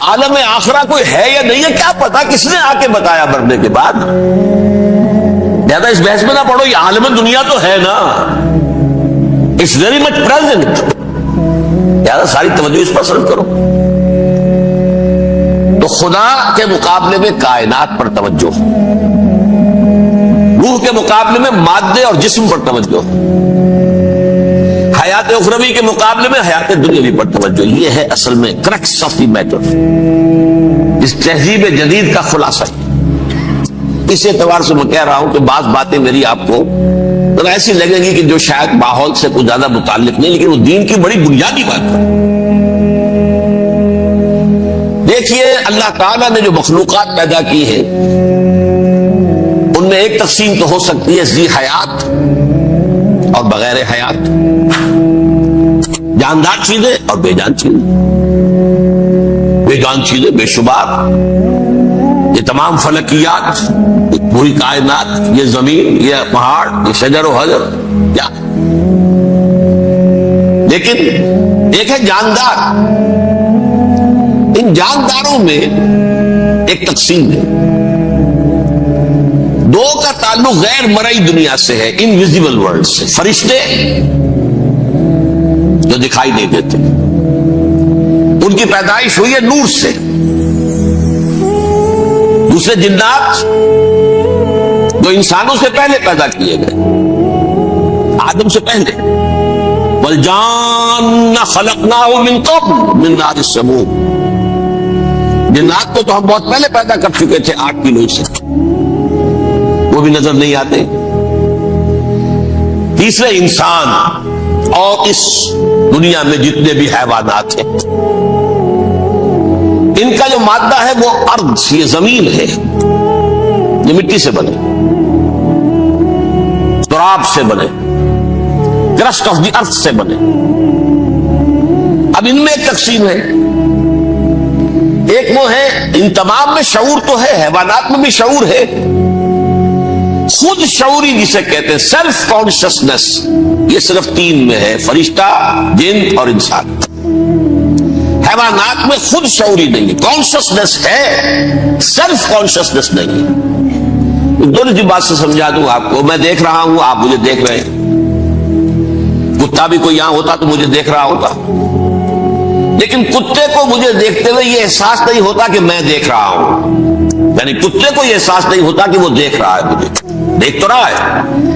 عالم آخرہ کوئی ہے یا نہیں ہے کیا پتا، کس نے آ کے بتایا مرنے کے بعد؟ زیادہ اس بحث میں نہ پڑھو، یہ عالم دنیا تو ہے نا، اٹس ویری مچ پریزنٹ، زیادہ ساری توجہ اس پر صرف کرو۔ تو خدا کے مقابلے میں کائنات پر توجہ، روح کے مقابلے میں مادے اور جسم پر توجہ، حیات اخروی کے مقابلے میں حیات دنیاوی پر توجہ۔ یہ ہے اصل میں کرکس آف دی میٹر، اس تہذیب جدید کا خلاصہ ہے۔ اس اعتبار سے میں کہہ رہا ہوں کہ بعض باتیں میری آپ کو ایسی لگیں گی کہ جو شاید ماحول سے کچھ زیادہ متعلق نہیں، لیکن وہ دین کی بڑی بنیادی بات ہے۔ دیکھیے اللہ تعالیٰ نے جو مخلوقات پیدا کی ہیں ان میں ایک تقسیم تو ہو سکتی ہے ذی حیات اور بغیر حیات، جاندار چیزیں اور بے جان چیزیں۔ بے جان چیزیں بے شمار، یہ تمام فلکیات، پوری کائنات، یہ زمین، یہ پہاڑ، یہ شجر و حجر، کیا؟ لیکن ایک ہے جاندار، ان جانداروں میں ایک تقسیم ہے، دو کا تعلق غیر مرئی دنیا سے ہے، انویزیبل ورلڈ سے، فرشتے جو دکھائی نہیں دیتے، ان کی پیدائش ہوئی ہے نور سے۔ دوسرے جنات جو انسانوں سے پہلے پیدا کیے گئے، آدم سے پہلے، وَالْجَانَّ خَلَقْنَاهُ مِنْ قَبْلُ مِنْ نَارِ السَّمُومِ، جنات کو تو ہم بہت پہلے پیدا کر چکے تھے 8 کی لوئی سے، وہ بھی نظر نہیں آتے۔ تیسرے انسان اور اس دنیا میں جتنے بھی حیوانات ہیں، ان کا جو مادہ ہے وہ ارض، یہ زمین ہے، یہ مٹی سے بنے، تراب سے بنے، کرسٹ آف دی ارتھ سے بنے۔ اب ان میں ایک تقسیم ہے، ایک وہ ہے، ان تمام میں شعور تو ہے، حیوانات میں بھی شعور ہے، خود شعوری جسے کہتے ہیں سیلف کانشسنس، یہ صرف 3 میں ہے، فرشتہ، جن اور انسان۔ حیوانات میں خود شعوری نہیں ہے، کانشسنس ہے، سیلف کانشسنس نہیں ہے۔ دونوں کی بات سے سمجھا دوں آپ کو، میں دیکھ رہا ہوں، آپ مجھے دیکھ رہے ہیں، کتا بھی کوئی یہاں ہوتا تو مجھے دیکھ رہا ہوتا، لیکن کتے کو مجھے دیکھتے ہوئے یہ احساس نہیں ہوتا کہ میں دیکھ رہا ہوں، یعنی کتے کو یہ احساس نہیں ہوتا کہ وہ دیکھ رہا ہے، مجھے دیکھ تو رہا ہے،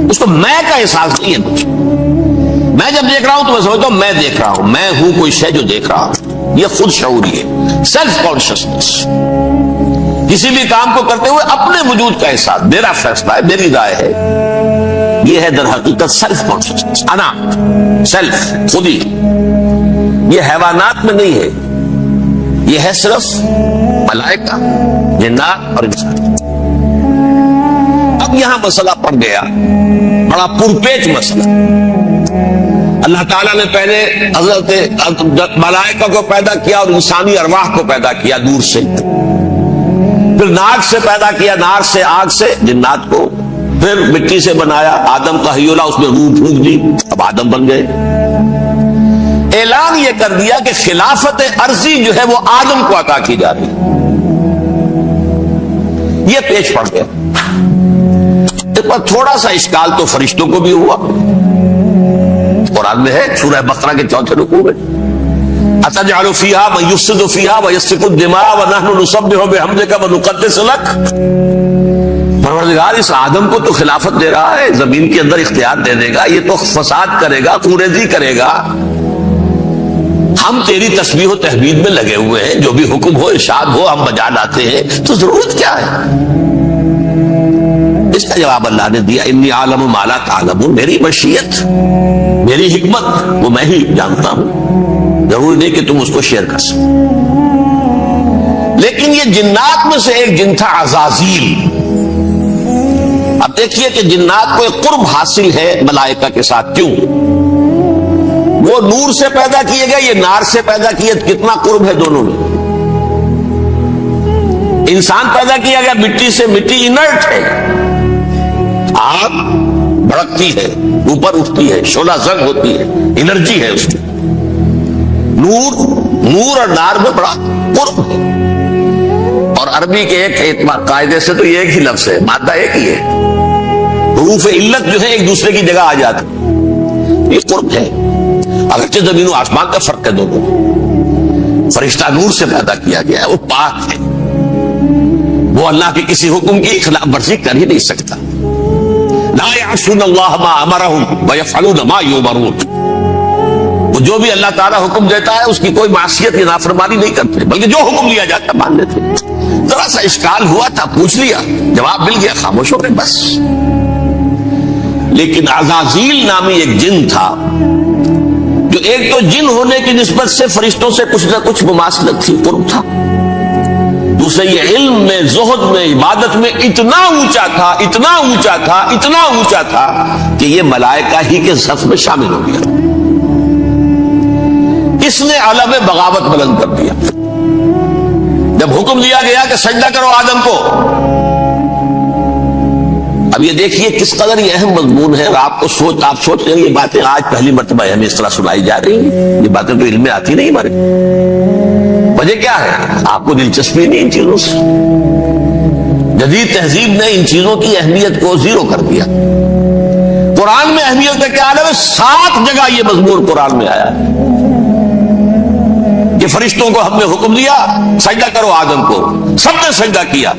اس کو میں کا احساس نہیں ہے مجھے۔ میں جب دیکھ رہا ہوں تو میں سمجھتا ہوں میں دیکھ رہا ہوں، میں ہوں کوئی شے جو دیکھ رہا ہوں، یہ خود شعوری ہے، سیلف کانشسنس۔ کسی بھی کام کو کرتے ہوئے اپنے وجود کا احساس، میرا فیصلہ ہے، میری رائے ہے، یہ ہے در حقیقت سیلف کانشسنس، انا، سیلف، خودی۔ یہ حیوانات میں نہیں ہے، یہ ہے صرف ملائکہ، جنات اور انسان۔ اب یہاں مسئلہ پڑ گیا، بڑا پرپیچ مسئلہ۔ اللہ تعالیٰ نے پہلے حضرت ملائکہ کو پیدا کیا اور انسانی ارواح کو پیدا کیا نور سے، پھر ناک سے پیدا کیا، نار سے، آگ سے جنات کو، پھر مٹی سے بنایا، آدم کا حیولہ، اس میں روح پھونک دی، اب آدم بن گئے۔ اعلان یہ کر دیا کہ خلافت ارضی جو ہے وہ آدم کو عطا کی جا رہی، یہ پیچ پڑ گیا۔ اس پر تھوڑا سا اشکال تو فرشتوں کو بھی ہوا، قرآن میں ہے سورہ بقرہ کے 4 رکوع میں، أَتَجْعَلُ فِيهَا مَن يُفْسِدُ فِيهَا وَيَسْفِكُ الدِّمَاءَ وَنَحْنُ نُسَبِّحُ بِحَمْدِكَ وَنُقَدِّسُ لَكَ۔ پروردگار اس آدم کو تو خلافت دے رہا ہے، زمین کے اندر اختیار دے دے گا، یہ تو فساد کرے گا، کوریزی کرے گا، ہم تیری تسبیح و تحمید میں لگے ہوئے ہیں، جو بھی حکم ہو، ارشاد ہو، ہم بجا لاتے ہیں، تو ضرورت کیا ہے؟ اس کا جواب اللہ نے دیا، انی عالم ما لا تعلمون، میری مشیت، میری حکمت وہ میں ہی جانتا ہوں، ضروری نہیں کہ تم اس کو شیئر کر سکو۔ لیکن یہ جنات میں سے ایک جن تھا عزازیل۔ اب دیکھیے کہ جنات کو ایک قرب حاصل ہے ملائکہ کے ساتھ، کیوں؟ وہ نور سے پیدا کیے گئے، یہ نار سے پیدا کیے، کتنا قرب ہے دونوں میں۔ انسان پیدا کیا گیا مٹی سے، مٹی انرٹ ہے، آگ بھڑکتی ہے، اوپر اٹھتی ہے، شعلہ زنگ ہوتی ہے، انرجی ہے اس میں۔ نور اور نار میں بڑا قرب ہے۔ عربی کے ایک قاعدے سے تو یہ ایک ہی لفظ ہے، مادہ ایک ہی ہے، حروف علت جو ہے ایک دوسرے کی جگہ آ جاتے، یہ قرب ہے، اگرچہ زمین و آسمان کا فرق ہے دونوں۔ فرشتہ نور سے پیدا کیا گیا ہے، وہ پاک ہے، وہ اللہ کے کسی حکم کی خلاف ورزی کر ہی نہیں سکتا۔ لا یعصون اللہ ما امرہم ویفعلون ما یؤمرون، وہ جو بھی اللہ تعالیٰ حکم دیتا ہے اس کی کوئی معصیت یا نافرمانی نہیں کرتے، بلکہ جو حکم لیا جاتا ہے مان لیتے۔ ذرا سا اشکال ہوا تھا، پوچھ لیا، جواب مل گیا، خاموش ہو گئے بس۔ لیکن عزازیل نامی ایک جن تھا، جو ایک تو جن ہونے کی نسبت سے فرشتوں سے کچھ نہ کچھ مماثلت تھی، قرب تھا، دوسرے یہ علم میں، زہد میں، عبادت میں اتنا اونچا تھا، اتنا اونچا تھا، اتنا اونچا تھا کہ یہ ملائکہ ہی کے صف میں شامل ہو گیا۔ اس نے علم بغاوت بلند کر دیا۔ جب حکم دیا گیا کہ سجدہ کرو آدم کو، اب یہ دیکھیے کس قدر یہ اہم مضمون ہے، اور آپ سوچ رہے ہیں یہ باتیں آج پہلی مرتبہ ہمیں اس طرح سنائی جا رہی ہیں، یہ باتیں تو علم میں آتی نہیں ہمارے۔ وجہ کیا ہے؟ آپ کو دلچسپی نہیں ان چیزوں سے، جدید تہذیب نے ان چیزوں کی اہمیت کو زیرو کر دیا۔ قرآن میں اہمیت کا کیا عالم ہے؟ 7 جگہ یہ مضمون قرآن میں آیا ہے کہ فرشتوں کو ہم نے حکم دیا سجدہ کرو آدم کو، سب نے سجدہ کیا۔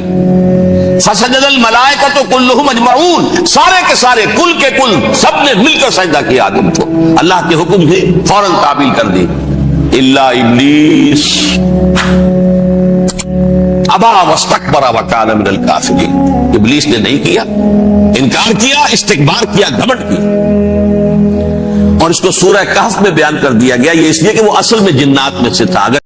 فسجد الملائکۃ کلھم اجمعون، سارے کے سارے، کل کے کل، سب نے مل کر سجدہ کیا آدم کو، اللہ کے حکم سے فوراً تعبیل کر دی، الا ابلیس ابا واستکبر وکان من الکافرین، ابلیس نے نہیں کیا، انکار کیا، استکبار کیا، گھمنڈ کیا۔ اور اس کو سورہ کہف میں بیان کر دیا گیا، یہ اس لیے کہ وہ اصل میں جنات میں سے تھا۔ اگر